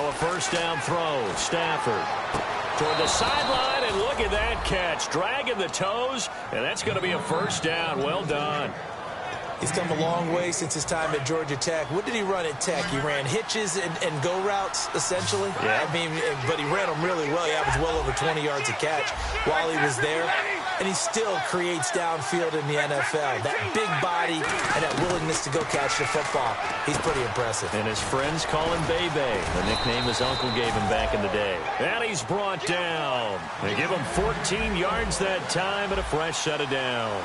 Now a first down throw. Stafford toward the sideline, and look at that catch. Dragging the toes, and that's going to be a first down. Well done. He's come a long way since his time at Georgia Tech. What did he run at Tech? He ran hitches and go routes, essentially. Yeah. I mean, but he ran them really well. He averaged well over 20 yards a catch while he was there. And he still creates downfield in the NFL. That big body and that willingness to go catch the football. He's pretty impressive. And his friends call him Bebe, the nickname his uncle gave him back in the day. And he's brought down. They give him 14 yards that time and a fresh set of downs.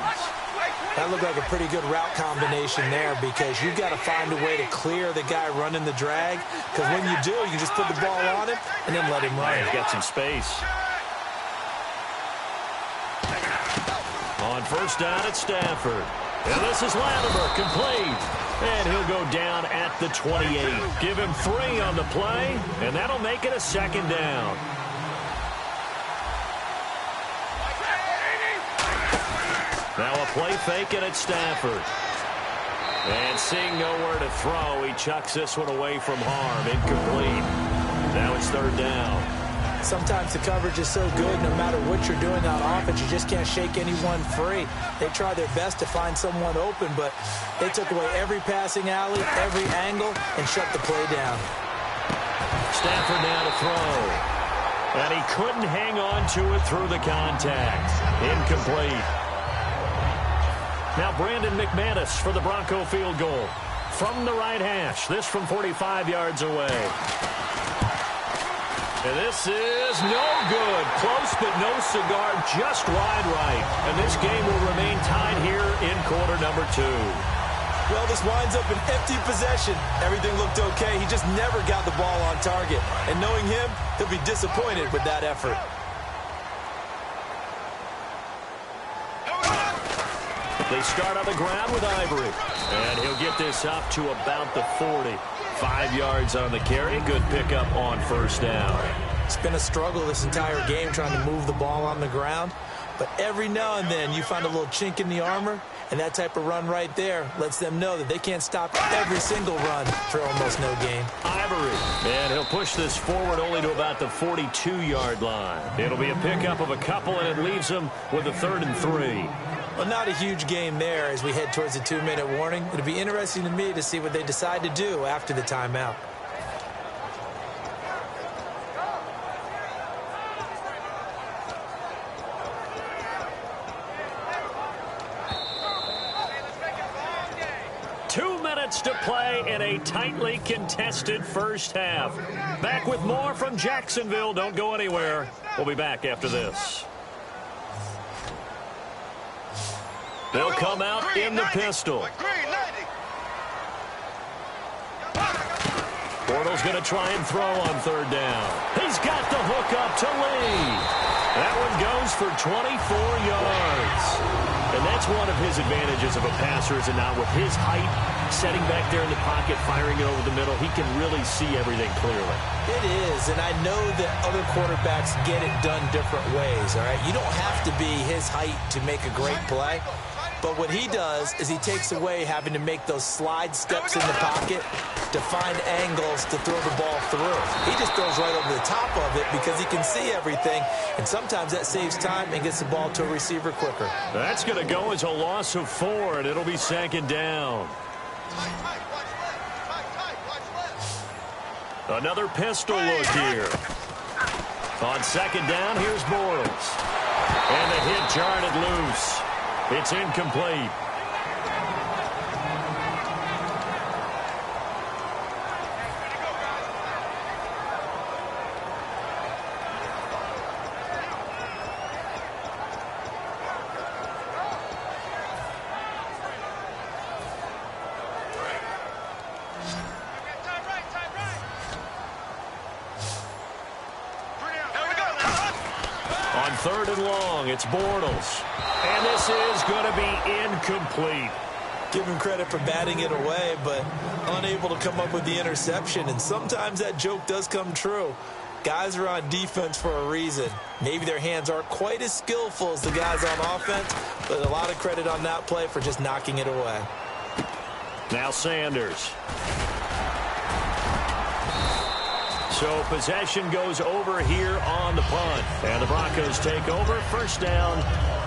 That looked like a pretty good route combination there, because you've got to find a way to clear the guy running the drag, because when you do, you just put the ball on him and then let him run. He's got some space. On first down at Stafford. And this is Latimer, complete. And he'll go down at the 28. Give him 3 on the play, and that'll make it a second down. Now a play fake at Stafford. And seeing nowhere to throw, he chucks this one away from harm. Incomplete. Now it's third down. Sometimes the coverage is so good, no matter what you're doing on offense, you just can't shake anyone free. They try their best to find someone open, but they took away every passing alley, every angle, and shut the play down. Stafford now to throw. And he couldn't hang on to it through the contact. Incomplete. Now Brandon McManus for the Bronco field goal. From the right hash. This from 45 yards away. And this is no good. Close but no cigar. Just wide right. And this game will remain tied here in quarter number 2. Well, this winds up an empty possession. Everything looked okay. He just never got the ball on target. And knowing him, he'll be disappointed with that effort. They start on the ground with Ivory. And he'll get this up to about the 40. 5 yards on the carry. Good pickup on first down. It's been a struggle this entire game trying to move the ball on the ground. But every now and then you find a little chink in the armor, and that type of run right there lets them know that they can't stop every single run for almost no gain. Ivory. And he'll push this forward only to about the 42-yard line. It'll be a pickup of a couple, and it leaves them with a 3rd and 3. Well, not a huge game there as we head towards the 2-minute warning. It'll be interesting to me to see what they decide to do after the timeout. To play in a tightly contested first half. Back with more from Jacksonville. Don't go anywhere. We'll be back after this. They'll come out in the pistol. Bortles going to try and throw on 3rd down. He's got the hook up to Lee. That one goes for 24 yards. And that's one of his advantages of a passer, is it not? With his height, setting back there in the pocket, firing it over the middle, he can really see everything clearly. It is, and I know that other quarterbacks get it done different ways, all right? You don't have to be his height to make a great play. But what he does is he takes away having to make those slide steps in the pocket to find angles to throw the ball through. He just throws right over the top of it because he can see everything, and sometimes that saves time and gets the ball to a receiver quicker. That's going to go as a loss of 4, and it'll be 2nd down. Another pistol look here. On 2nd down, here's Bortles. And the hit jarred it loose. It's incomplete. On 3rd and long, it's Bortles. And this is going to be incomplete. Give him credit for batting it away, but unable to come up with the interception. And sometimes that joke does come true. Guys are on defense for a reason. Maybe their hands aren't quite as skillful as the guys on offense, but a lot of credit on that play for just knocking it away. Now Sanders. So possession goes over here on the punt. And the Broncos take over. First down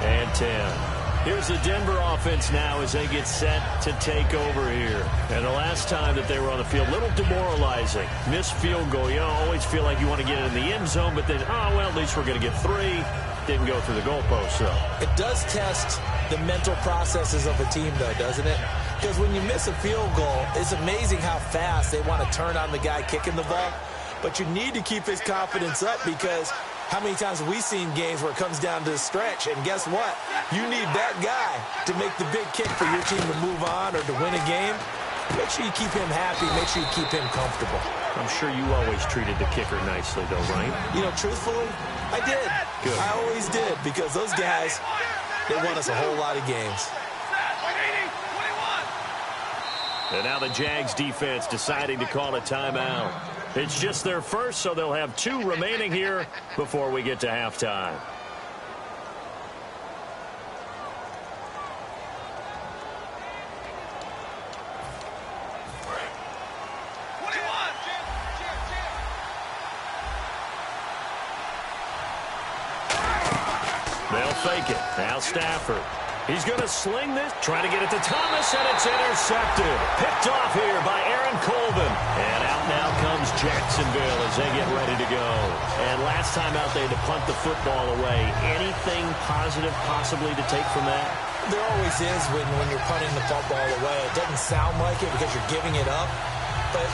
and 10. Here's the Denver offense now as they get set to take over here. And the last time that they were on the field, a little demoralizing. Missed field goal. You always feel like you want to get it in the end zone, but then, oh, well, at least we're going to get 3. Didn't go through the goalpost, though. It does test the mental processes of a team, though, doesn't it? Because when you miss a field goal, it's amazing how fast they want to turn on the guy kicking the ball. But you need to keep his confidence up because how many times have we seen games where it comes down to the stretch? And guess what? You need that guy to make the big kick for your team to move on or to win a game. Make sure you keep him happy. Make sure you keep him comfortable. I'm sure you always treated the kicker nicely, though, right? You know, truthfully, I did. Good. I always did because those guys, they won us a whole lot of games. And now the Jags defense deciding to call a timeout. It's just their first, so they'll have 2 remaining here before we get to halftime. They'll fake it. Now Stafford. He's going to sling this, trying to get it to Thomas, and it's intercepted. Picked off here by Aaron Colvin. And out now comes Jacksonville as they get ready to go. And last time out, they had to punt the football away. Anything positive possibly to take from that? There always is when you're punting the football away. It doesn't sound like it because you're giving it up, but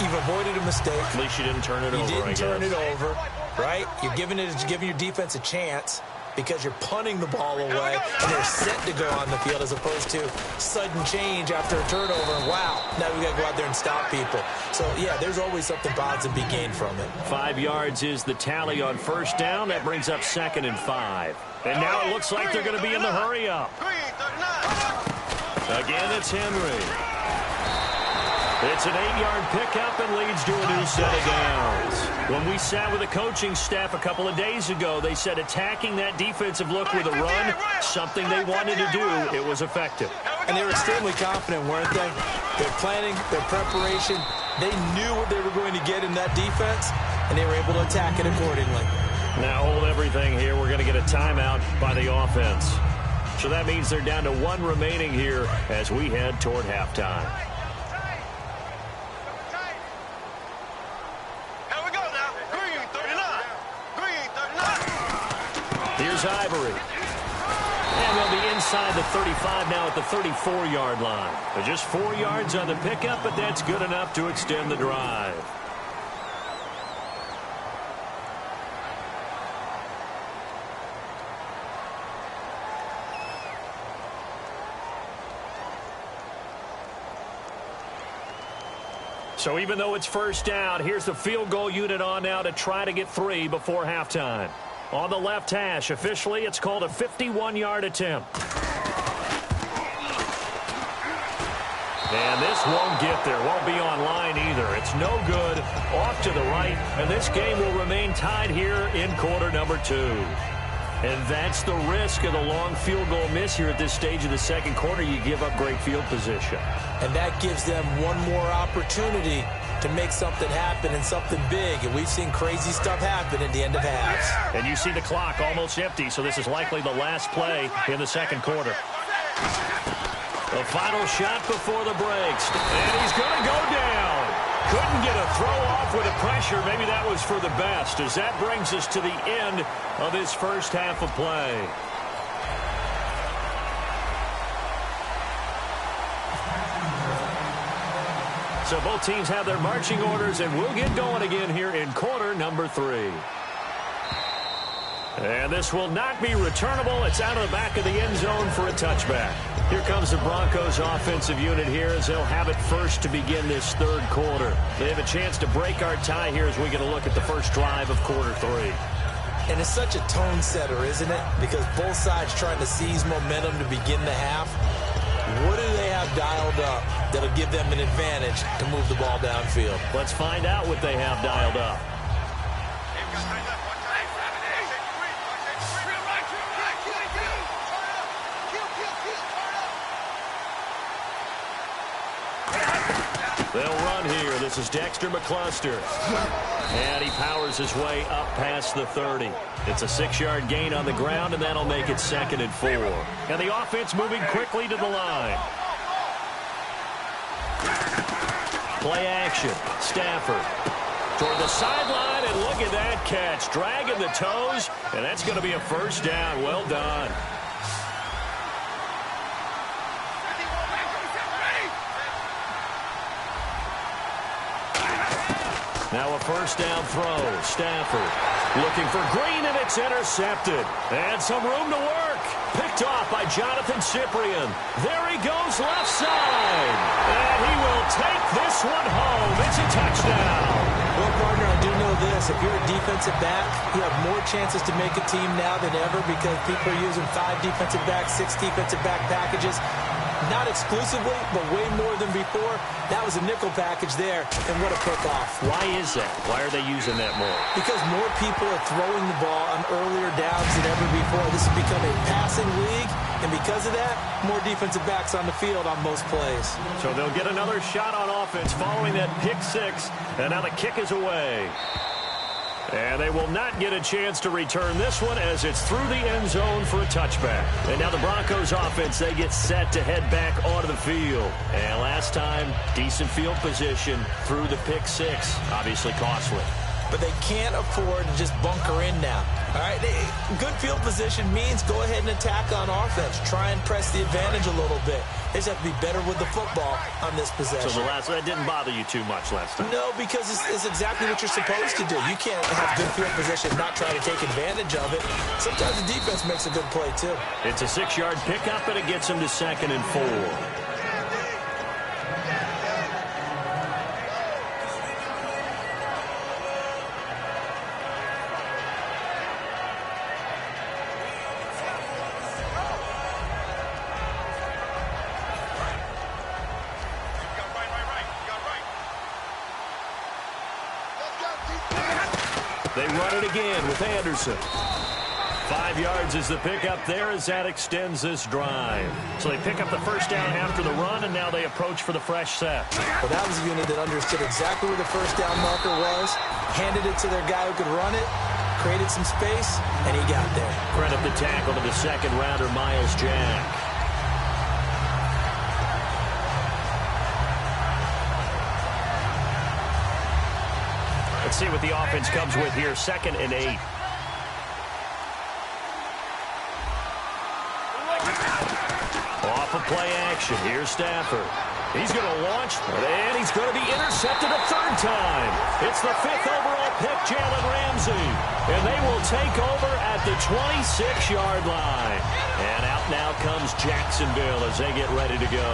you've avoided a mistake. At least you didn't turn it over, You didn't turn it over, right? You're giving your defense a chance because you're punting the ball away and they're set to go on the field as opposed to sudden change after a turnover. And wow, now we got to go out there and stop people. So, yeah, there's always something positive to be gained from it. 5 yards is the tally on first down. That brings up 2nd and 5. And now it looks like they're going to be in the hurry-up. Again, it's Henry. It's an 8-yard pickup and leads to a new set of downs. When we sat with the coaching staff a couple of days ago, they said attacking that defensive look with a run, something they wanted to do, it was effective. And they were extremely confident, weren't they? Their planning, their preparation, they knew what they were going to get in that defense, and they were able to attack it accordingly. Now hold everything here. We're going to get a timeout by the offense. So that means they're down to 1 remaining here as we head toward halftime. Here's Ivory. And they'll be inside the 35 now at the 34-yard line. But just 4 yards on the pickup, but that's good enough to extend the drive. So even though it's first down, here's the field goal unit on now to try to get 3 before halftime. On the left hash, officially, it's called a 51-yard attempt. And this won't get there, won't be online either. It's no good, off to the right, and this game will remain tied here in quarter number 2. And that's the risk of the long field goal miss here at this stage of the second quarter. You give up great field position. And that gives them one more opportunity to make something happen and something big. And we've seen crazy stuff happen at the end of halves. And you see the clock almost empty, so this is likely the last play in the second quarter. The final shot before the breaks. And he's going to go down. Couldn't get a throw off with the pressure. Maybe that was for the best, as that brings us to the end of this first half of play. So both teams have their marching orders, and we'll get going again here in quarter number 3. And this will not be returnable. It's out of the back of the end zone for a touchback. Here comes the Broncos offensive unit here as they'll have it first to begin this third quarter. They have a chance to break our tie here as we get a look at the first drive of quarter 3. And it's such a tone setter, isn't it? Because both sides trying to seize momentum to begin the half. What do they have dialed up that'll give them an advantage to move the ball downfield? Let's find out what they have dialed up. They'll run here. The This is Dexter McCluster. And he powers his way up past the 30. It's a 6-yard gain on the ground, and that'll make it 2nd and 4. And the offense moving quickly to the line. Play action. Stafford toward the sideline, and look at that catch. Dragging the toes, and that's going to be a first down. Well done. Now a first down throw. Stafford looking for Green, and it's intercepted. And some room to work. Picked off by Jonathan Cyprien. There he goes left side. And he will take this one home. It's a touchdown. Well, partner, I do know this. If you're a defensive back, you have more chances to make a team now than ever because people are using 5 defensive backs, 6 defensive back packages. Not exclusively, but way more than before. That was a nickel package there, and what a pick off. Why is that? Why are they using that more? Because more people are throwing the ball on earlier downs than ever before. This has become a passing league, and because of that, more defensive backs on the field on most plays. So they'll get another shot on offense following that pick 6, and now the kick is away. And they will not get a chance to return this one as it's through the end zone for a touchback. And now the Broncos offense, they get set to head back onto the field. And last time, decent field position through the pick 6. Obviously costly. But they can't afford to just bunker in now. All right, good field position means go ahead and attack on offense. Try and press the advantage a little bit. They just have to be better with the football on this possession. So that didn't bother you too much last time? No, because it's exactly what you're supposed to do. You can't have good field position and not try to take advantage of it. Sometimes the defense makes a good play, too. It's a 6-yard pickup, and it gets them to 2nd and 4. They run it again with Anderson. 5 yards is the pickup there as that extends this drive. So they pick up the first down after the run, and now they approach for the fresh set. Well, that was a unit that understood exactly where the first down marker was, handed it to their guy who could run it, created some space, and he got there. Credit the tackle to the second-rounder, Miles Jack. Let's see what the offense comes with here. 2nd and 8. Off of play action. Here's Stafford. He's going to launch, and he's going to be intercepted a 3rd time. It's the 5th overall pick, Jalen Ramsey. And they will take over at the 26-yard line. And out now comes Jacksonville as they get ready to go.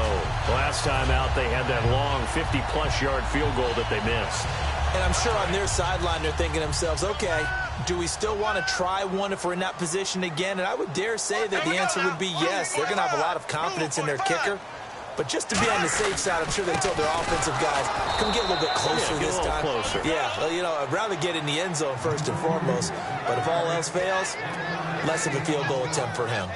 Last time out, they had that long 50-plus yard field goal that they missed. And I'm sure on their sideline they're thinking to themselves, okay, do we still want to try one if we're in that position again? And I would dare say that the answer would be yes. They're going to have a lot of confidence in their kicker. But just to be on the safe side, I'm sure they told their offensive guys, come get a little bit closer this time. Closer. Yeah, well, you know, I'd rather get in the end zone first and foremost. But if all else fails, less of a field goal attempt for him.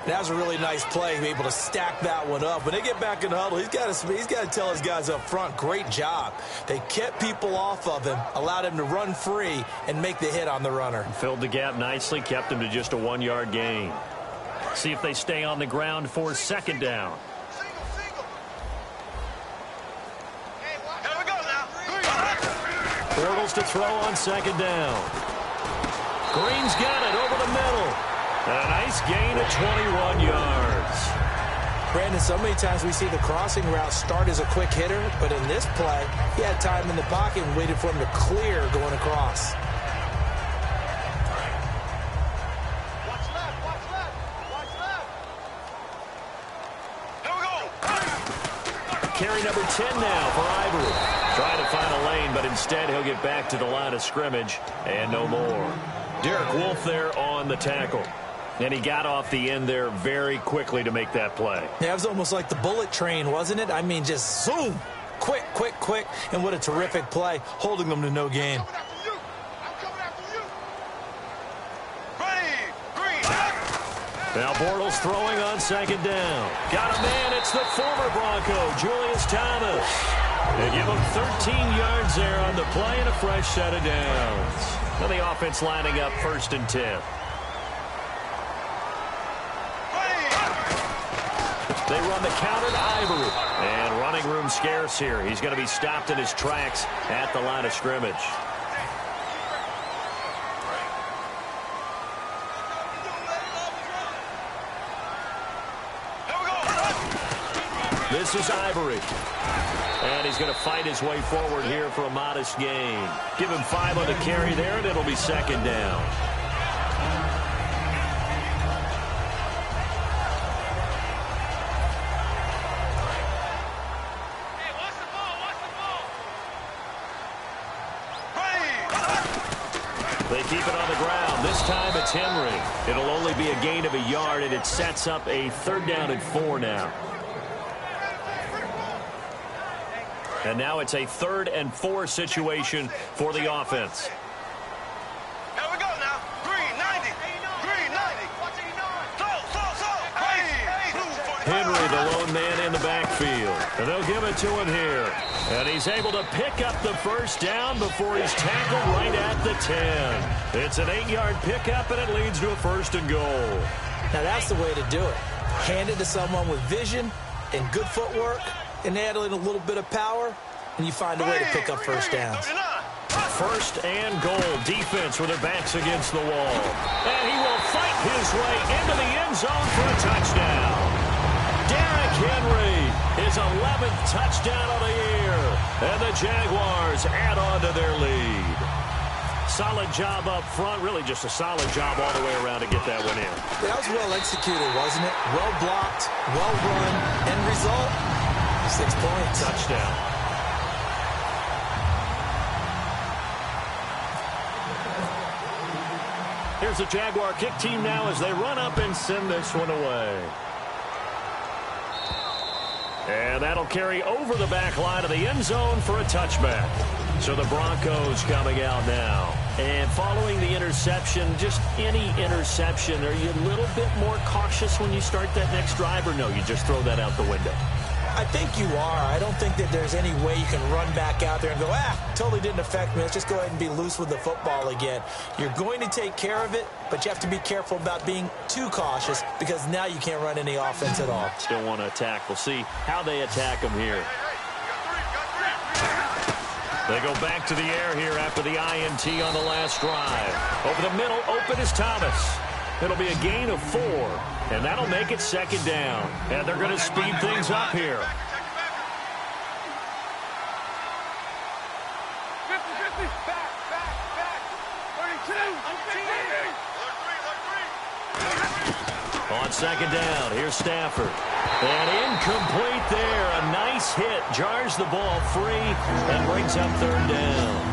That was a really nice play, be able to stack that one up. When they get back in the huddle, he's got to tell his guys up front, great job. They kept people off of him, allowed him to run free, and make the hit on the runner. Filled the gap nicely, kept him to just a 1-yard gain. See if they stay on the ground for 2nd down. Bortles to throw on 2nd down. Green's got it over the middle. And a nice gain of 21 yards. Brandon, so many times we see the crossing route start as a quick hitter, but in this play, he had time in the pocket and waited for him to clear going across. Watch left, watch left, watch left. Here we go. Carry number 10 now for Ivory. Trying to find a lane, but instead he'll get back to the line of scrimmage and no more. Derek Wolfe there on the tackle. And he got off the end there very quickly to make that play. Yeah, it was almost like the bullet train, wasn't it? I mean, just zoom. Quick, quick, quick. And what a terrific play, holding them to no gain. I'm coming after you. Ready, Green. Now Bortles throwing on 2nd down. Got a man. It's the former Bronco, Julius Thomas. They give him 13 yards there on the play and a fresh set of downs. Now the offense lining up 1st and 10. They run the counter to Ivory. And running room scarce here. He's going to be stopped in his tracks at the line of scrimmage. This is Ivory. And he's going to fight his way forward here for a modest gain. Give him 5 on the carry there, and it'll be 2nd down. They keep it on the ground. This time it's Henry. It'll only be a gain of a yard, and it sets up a 3rd down and 4 now. And now it's a 3rd and 4 situation for the offense. Here we go now. Green 90. Green 90. Henry, the lone man in the backfield. And they'll give it to him here. And he's able to pick up the 1st down before he's tackled right at the 10. It's an 8-yard pickup, and it leads to a 1st and goal. Now that's the way to do it. Hand it to someone with vision and good footwork, and add in a little bit of power, and you find a way to pick up 1st downs. 1st and goal. Defense with their backs against the wall. And he will fight his way into the end zone for a touchdown. Derrick Henry, his 11th touchdown of the year. And the Jaguars add on to their lead. Solid job up front. Really just a solid job all the way around to get that one in. That was well executed, wasn't it? Well blocked, well run. End result, 6 points. Touchdown. Here's the Jaguar kick team now as they run up and send this one away. And that'll carry over the back line of the end zone for a touchback. So the Broncos coming out now. And following the interception, just any interception, are you a little bit more cautious when you start that next drive, or no, you just throw that out the window? I think you are. I don't think that there's any way you can run back out there and go, totally didn't affect me. Let's just go ahead and be loose with the football again. You're going to take care of it, but you have to be careful about being too cautious because now you can't run any offense at all. Still want to attack. We'll see how they attack them here. They go back to the air here after the INT on the last drive. Over the middle, open is Thomas. It'll be a gain of 4, and that'll make it 2nd down. And they're going to speed things up here. 50-50. Back. 32. On 2nd down, here's Stafford. And incomplete there. A nice hit. Jars the ball free and brings up 3rd down.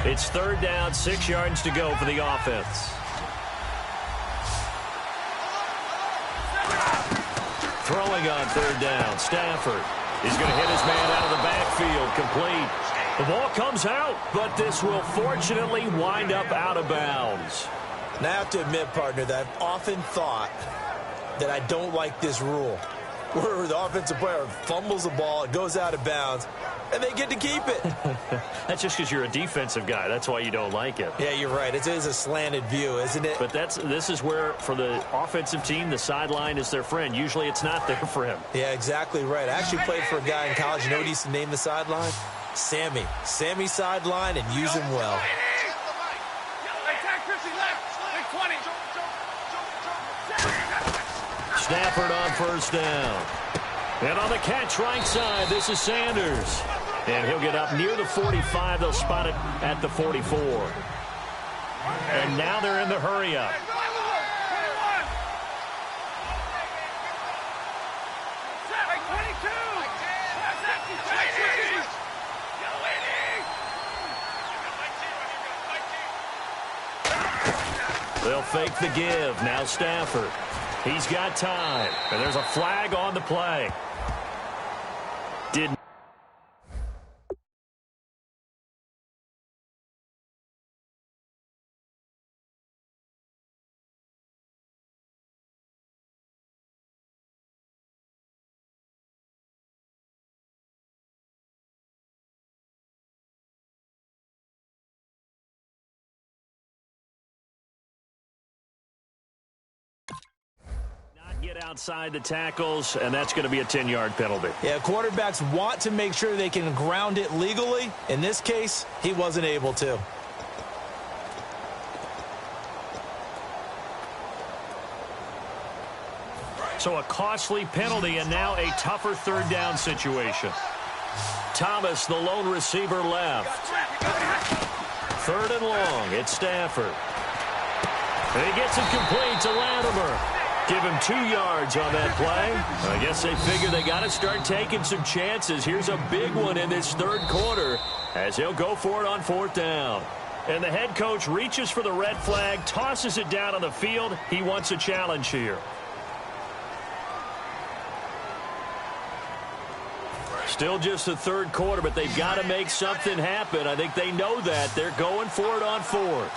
It's 3rd down, 6 yards to go for the offense. Throwing on 3rd down, Stafford. He's going to hit his man out of the backfield, complete. The ball comes out, but this will fortunately wind up out of bounds. Now I have to admit, partner, that I've often thought that I don't like this rule, where the offensive player fumbles the ball, it goes out of bounds, and they get to keep it. That's just because you're a defensive guy. That's why you don't like it. Yeah, you're right. It is a slanted view, isn't it? But this is where, for the offensive team, the sideline is their friend. Usually it's not there for him. Yeah, exactly right. I actually played for a guy in college. You know what he used to name the sideline? Sammy. Sammy sideline, and use him well. Stafford on 1st down. And on the catch right side, this is Sanders. And he'll get up near the 45. They'll spot it at the 44. And now they're in the hurry-up. They'll fake the give. Now Stafford. He's got time. And there's a flag on the play. Get outside the tackles, and that's going to be a 10-yard penalty. Yeah, quarterbacks want to make sure they can ground it legally. In this case, he wasn't able to. So a costly penalty and now a tougher third down situation. Thomas, the lone receiver, left. Third and long. It's Stafford. And he gets it complete to Latimer. Give him 2 yards on that play. I guess they figure they got to start taking some chances. Here's a big one in this third quarter as he'll go for it on 4th down. And the head coach reaches for the red flag, tosses it down on the field. He wants a challenge here. Still just the third quarter, but they've got to make something happen. I think they know that. They're going for it on 4th.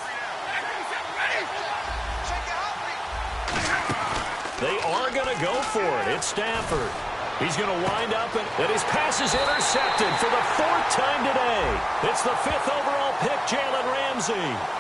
They are going to go for it. It's Stafford. He's going to wind up, and his pass is intercepted for the 4th time today. It's the 5th overall pick, Jalen Ramsey.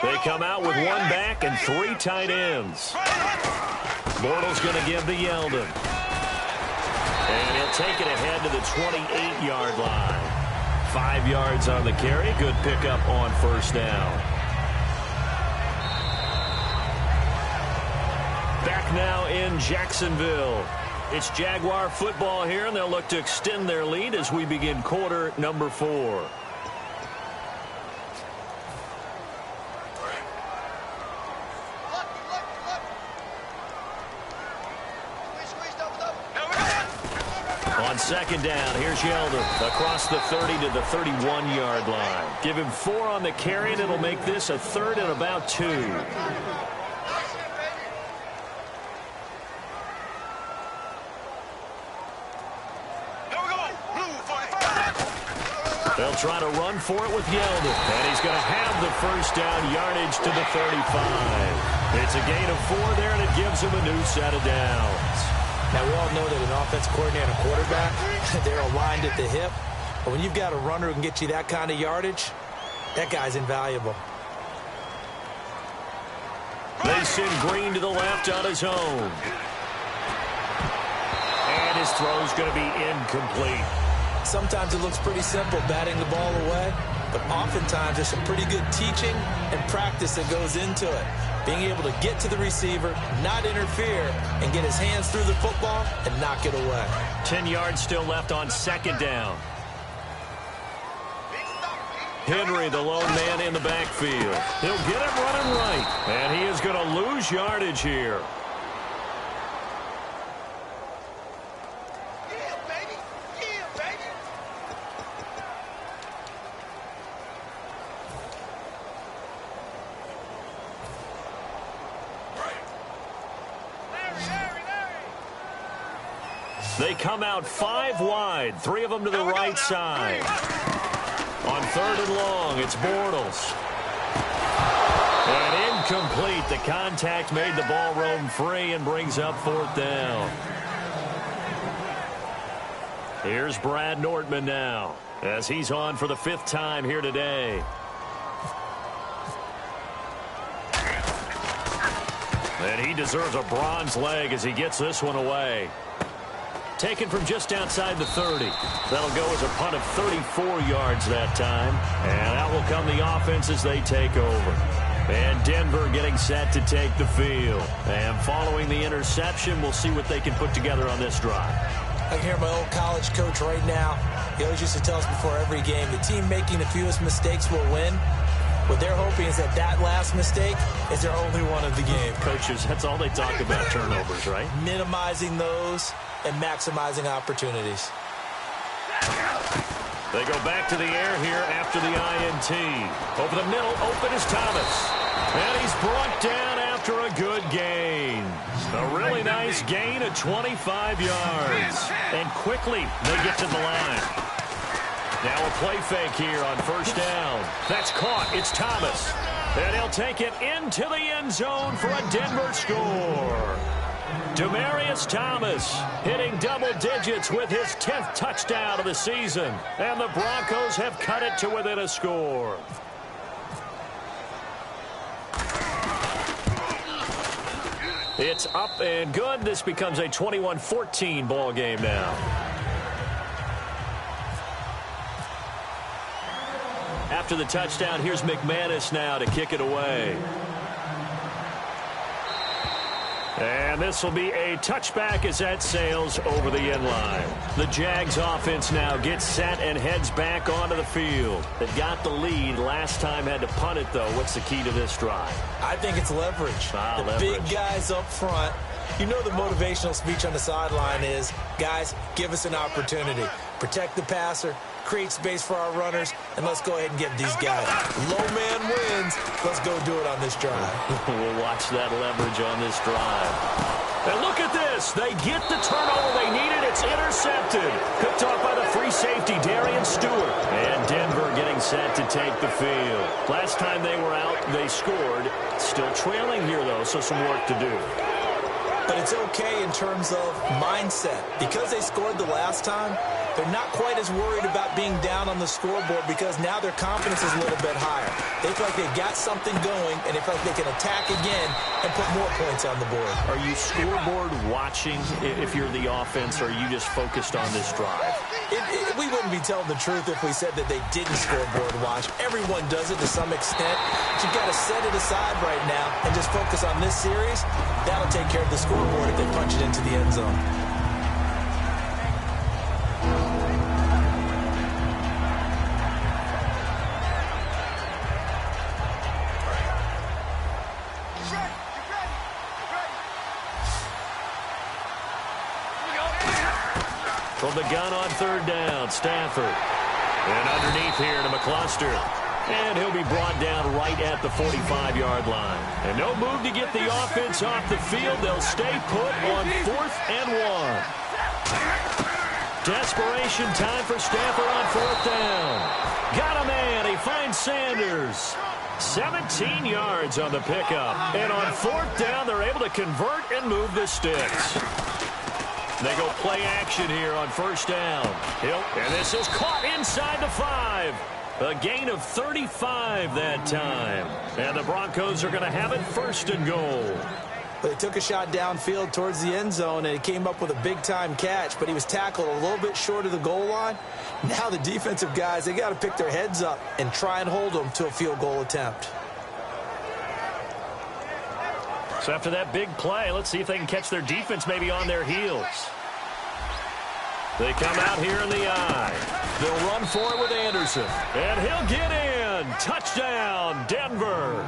They come out with 1 back and 3 tight ends. Bortles going to give to Yeldon. And he'll take it ahead to the 28-yard line. 5 yards on the carry. Good pickup on 1st down. Back now in Jacksonville. It's Jaguar football here, and they'll look to extend their lead as we begin quarter number 4. On 2nd down, here's Yeldon across the 30 to the 31-yard line. Give him 4 on the carry, and it'll make this a 3rd and about 2. They'll try to run for it with Yeldon, and he's going to have the 1st down yardage to the 35. It's a gain of 4 there, and it gives him a new set of downs. Now, we all know that an offense coordinator and a quarterback, they're aligned at the hip. But when you've got a runner who can get you that kind of yardage, that guy's invaluable. They send Green to the left on his own. And his throw's going to be incomplete. Sometimes it looks pretty simple, batting the ball away. But oftentimes there's some pretty good teaching and practice that goes into it. Being able to get to the receiver, not interfere, and get his hands through the football and knock it away. 10 yards still left on 2nd down. Henry, the lone man in the backfield. He'll get it running right, and he is going to lose yardage here. They come out 5 wide, 3 of them to the right side. On 3rd and long, it's Bortles. And incomplete. The contact made the ball roam free and brings up 4th down. Here's Brad Nortman now as he's on for the 5th time here today. And he deserves a bronze leg as he gets this one away. Taken from just outside the 30. That'll go as a punt of 34 yards that time. And out will come the offense as they take over. And Denver getting set to take the field. And following the interception, we'll see what they can put together on this drive. I can hear my old college coach right now. He always used to tell us before every game, the team making the fewest mistakes will win. What they're hoping is that last mistake is their only one of the game. Coaches, that's all they talk about, turnovers, right? Minimizing those and maximizing opportunities. They go back to the air here after the INT. Over the middle, open is Thomas. And he's brought down at after a good gain. A really nice gain of 25 yards. And quickly they get to the line. Now a play fake here on first down. That's caught. It's Thomas. And he'll take it into the end zone for a Denver score. Demaryius Thomas hitting double digits with his 10th touchdown of the season. And the Broncos have cut it to within a score. It's up and good. This becomes a 21-14 ball game now. After the touchdown, here's McManus now to kick it away. And this will be a touchback as that sails over the end line. The Jags offense now gets set and heads back onto the field. They got the lead last time, had to punt it, though. What's the key to this drive? I think it's leverage. The big guys up front. You know the motivational speech on the sideline is, guys, give us an opportunity. Protect the passer, create space for our runners, and let's go ahead and give these guys. Low man wins. Let's go do it on this drive. We'll watch that leverage on this drive. And look at this. They get the turnover they needed. It's intercepted. Picked off by the free safety, Darian Stewart. And Denver getting set to take the field. Last time they were out, they scored. Still trailing here, though, so some work to do. But it's okay in terms of mindset. Because they scored the last time, they're not quite as worried about being down on the scoreboard because now their confidence is a little bit higher. They feel like they've got something going, and they feel like they can attack again and put more points on the board. Are you scoreboard watching if you're the offense, or are you just focused on this drive? We wouldn't be telling the truth if we said that they didn't scoreboard watch. Everyone does it to some extent. But you've got to set it aside right now and just focus on this series. That'll take care of the scoreboard if they punch it into the end zone. From the gun on third down, Stafford. And underneath here to McCluster. And he'll be brought down right at the 45-yard line. And no move to get the offense off the field. They'll stay put on 4th and 1. Desperation time for Stafford on 4th down. Got a man. He finds Sanders. 17 yards on the pickup. And on 4th down, they're able to convert and move the sticks. They go play action here on first down. And this is caught inside the 5. A gain of 35 that time. And the Broncos are going to have it 1st and goal. But he took a shot downfield towards the end zone, and he came up with a big-time catch, but he was tackled a little bit short of the goal line. Now the defensive guys, they got to pick their heads up and try and hold them to a field goal attempt. So after that big play, let's see if they can catch their defense maybe on their heels. They come out here in the eye. They'll run for it with Anderson. And he'll get in. Touchdown, Denver.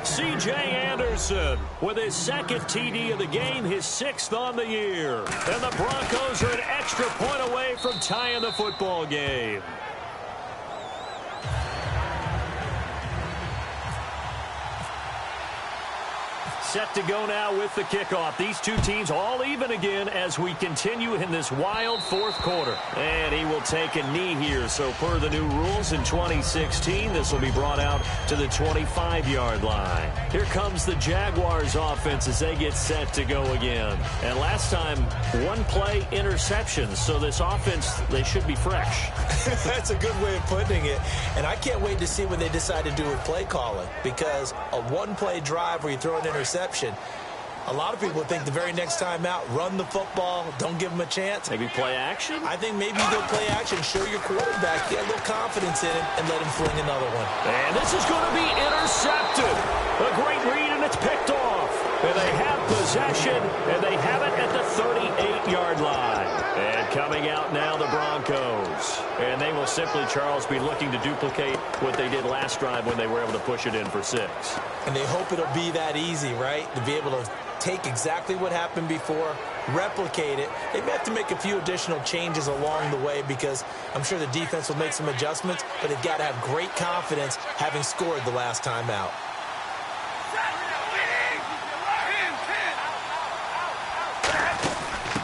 C.J. Anderson with his 2nd TD of the game, his 6th on the year. And the Broncos are an extra point away from tying the football game. Set to go now with the kickoff. These two teams all even again as we continue in this wild 4th quarter. And he will take a knee here. So per the new rules in 2016, this will be brought out to the 25-yard line. Here comes the Jaguars offense as they get set to go again. And last time, 1 play interceptions. So this offense, they should be fresh. That's a good way of putting it. And I can't wait to see what they decide to do with play calling. Because a 1-play drive where you throw an interception, a lot of people think the very next time out, run the football, don't give them a chance. Maybe play action? I think maybe you go play action, show your quarterback, get a little confidence in him, and let him fling another one. And this is going to be intercepted. A great read, and it's picked off. And they have possession, and they have it at the 38-yard line. And coming out now, the Broncos. And they will simply, Charles, be looking to duplicate what they did last drive when they were able to push it in for 6. And they hope it'll be that easy, right? To be able to take exactly what happened before, replicate it. They may have to make a few additional changes along the way because I'm sure the defense will make some adjustments, but they've got to have great confidence having scored the last time out.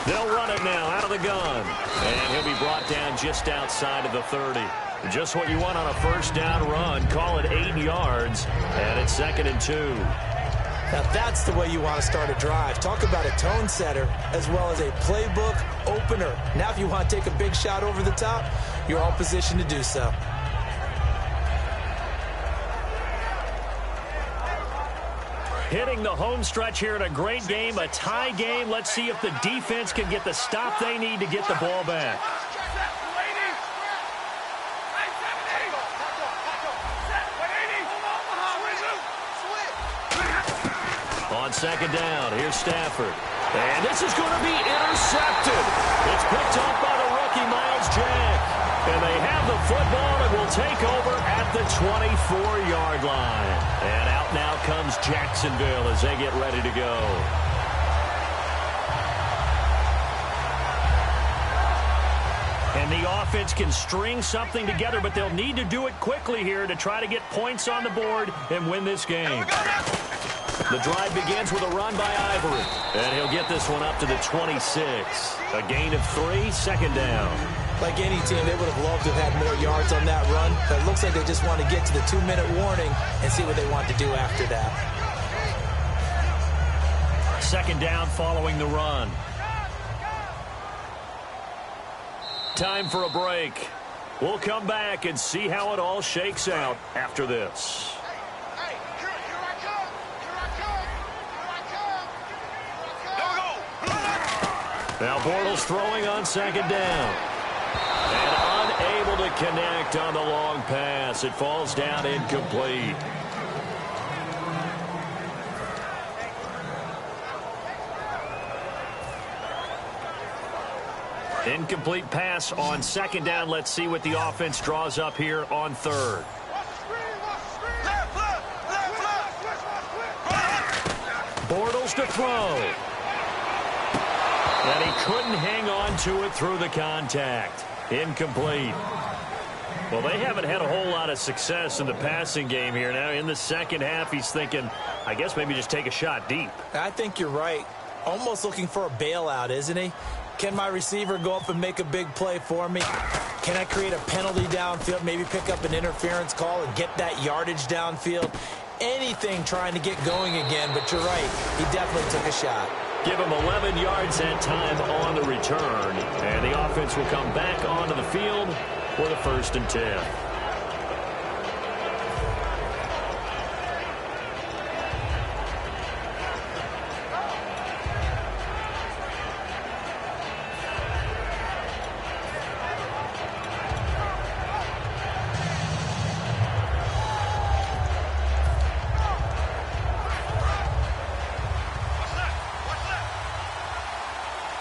They'll run it now out of the gun. And he'll be brought down just outside of the 30. Just what you want on a first down run. Call it 8 yards. And it's 2nd and 2. Now that's the way you want to start a drive. Talk about a tone setter as well as a playbook opener. Now if you want to take a big shot over the top, you're all positioned to do so. Hitting the home stretch here in a great game, a tie game. Let's see if the defense can get the stop they need to get the ball back. On 2nd down, here's Stafford. And this is going to be intercepted. It's picked up by the rookie, Miles Jack. And they have the football and will take over at the 24-yard line. And out now comes Jacksonville as they get ready to go. And the offense can string something together, but they'll need to do it quickly here to try to get points on the board and win this game. The drive begins with a run by Ivory. And he'll get this one up to the 26. A gain of 3, 2nd down. Like any team, they would have loved to have had more yards on that run. But it looks like they just want to get to the 2-minute warning and see what they want to do after that. 2nd down following the run. Time for a break. We'll come back and see how it all shakes out after this. Now Bortles throwing on 2nd down. And unable to connect on the long pass. It falls down incomplete. Incomplete pass on 2nd down. Let's see what the offense draws up here on 3rd. Bortles to throw. And he couldn't hang on to it through the contact. Incomplete. Well, they haven't had a whole lot of success in the passing game here. Now in the second half, he's thinking, I guess maybe just take a shot deep. I think you're right. Almost looking for a bailout, isn't he? Can my receiver go up and make a big play for me? Can I create a penalty downfield, maybe pick up an interference call and get that yardage downfield? Anything trying to get going again, but you're right. He definitely took a shot. Give him 11 yards that time on the return. And the offense will come back onto the field for the 1st and 10.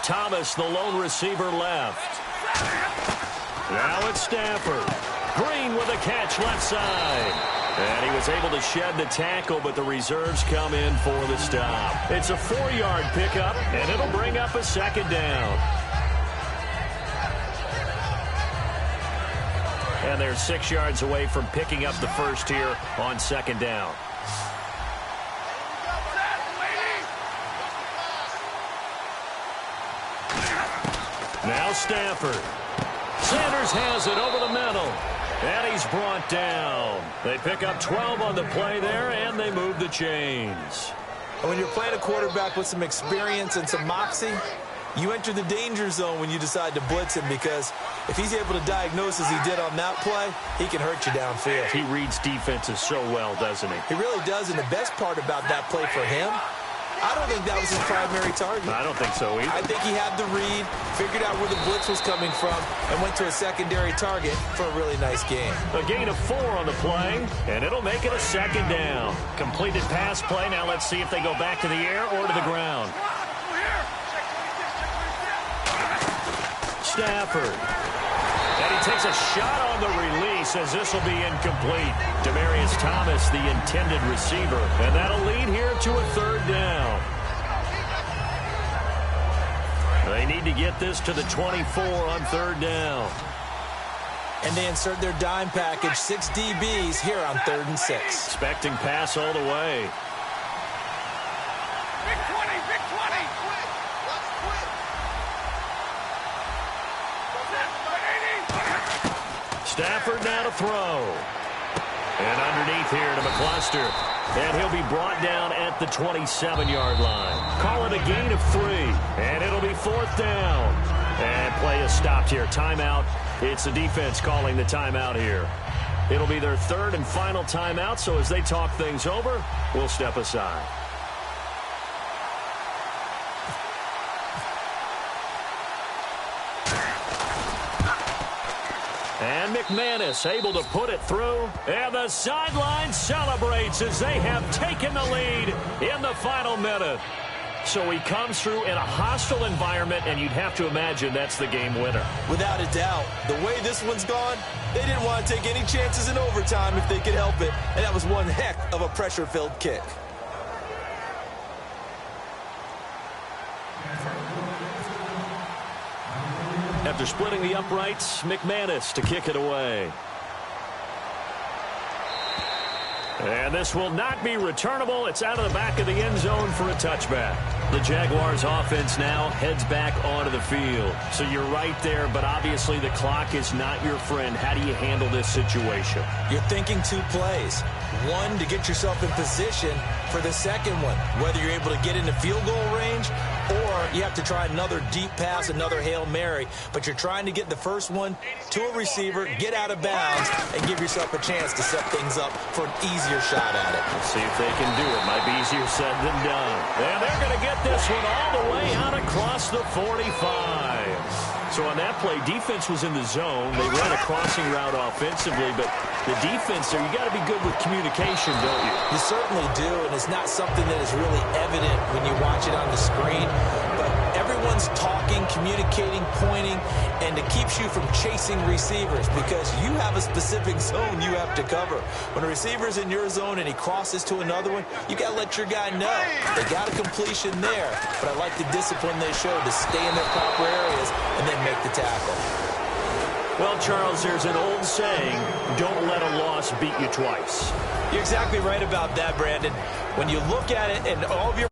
Thomas, the lone receiver, left. Now it's Stafford. Green with a catch left side. And he was able to shed the tackle, but the reserves come in for the stop. It's a 4-yard pickup, and it'll bring up a 2nd down. And they're 6 yards away from picking up the first here on 2nd down. Now Stafford. Sanders has it over the middle. And he's brought down. They pick up 12 on the play there, and they move the chains. When you're playing a quarterback with some experience and some moxie, you enter the danger zone when you decide to blitz him, because if he's able to diagnose as he did on that play, he can hurt you downfield. He reads defenses so well, doesn't he? He really does, and the best part about that play for him, I don't think that was his primary target. I don't think so either. I think he had the read, figured out where the blitz was coming from, and went to a secondary target for a really nice game. A gain of 4 on the play, and it'll make it a 2nd down. Completed pass play. Now let's see if they go back to the air or to the ground. Stafford. And he takes a shot on the release as this will be incomplete. Demaryius Thomas, the intended receiver. And that'll lead here to a 3rd down. They need to get this to the 24 on 3rd down. And they insert their dime package, 6 DBs here on 3rd and 6. Expecting pass all the way. Stafford now to throw. And underneath here to McCluster. And he'll be brought down at the 27-yard line. Call it a gain of 3. And it'll be 4th down. And play is stopped here. Timeout. It's the defense calling the timeout here. It'll be their 3rd and final timeout, so as they talk things over, we'll step aside. And McManus able to put it through. And the sideline celebrates as they have taken the lead in the final minute. So he comes through in a hostile environment, and you'd have to imagine that's the game winner. Without a doubt. The way this one's gone, they didn't want to take any chances in overtime if they could help it. And that was one heck of a pressure-filled kick. After splitting the uprights, McManus to kick it away. And this will not be returnable. It's out of the back of the end zone for a touchback. The Jaguars offense now heads back onto the field. So you're right there, but obviously the clock is not your friend. How do you handle this situation? You're thinking 2 plays. One, to get yourself in position for the second one, whether you're able to get into field goal range or you have to try another deep pass, another Hail Mary. But you're trying to get the first one to a receiver, get out of bounds, and give yourself a chance to set things up for an easier shot at it. Let's see if they can do it. Might be easier said than done. And they're going to get this one all the way out across the 45. So on that play, defense was in the zone. They ran a crossing route offensively, but the defense there, you got to be good with communication, don't you? You certainly do, and it's not something that is really evident when you watch it on the screen. But everyone's talking, communicating, pointing, and it keeps you from chasing receivers because you have a specific zone you have to cover. When a receiver's in your zone and he crosses to another one, you got to let your guy know. They got a completion there, but I like the discipline they showed to stay in their proper areas and then make the tackle. Well, Charles, there's an old saying, don't let a loss beat you twice. You're exactly right about that, Brandon. When you look at it and all of your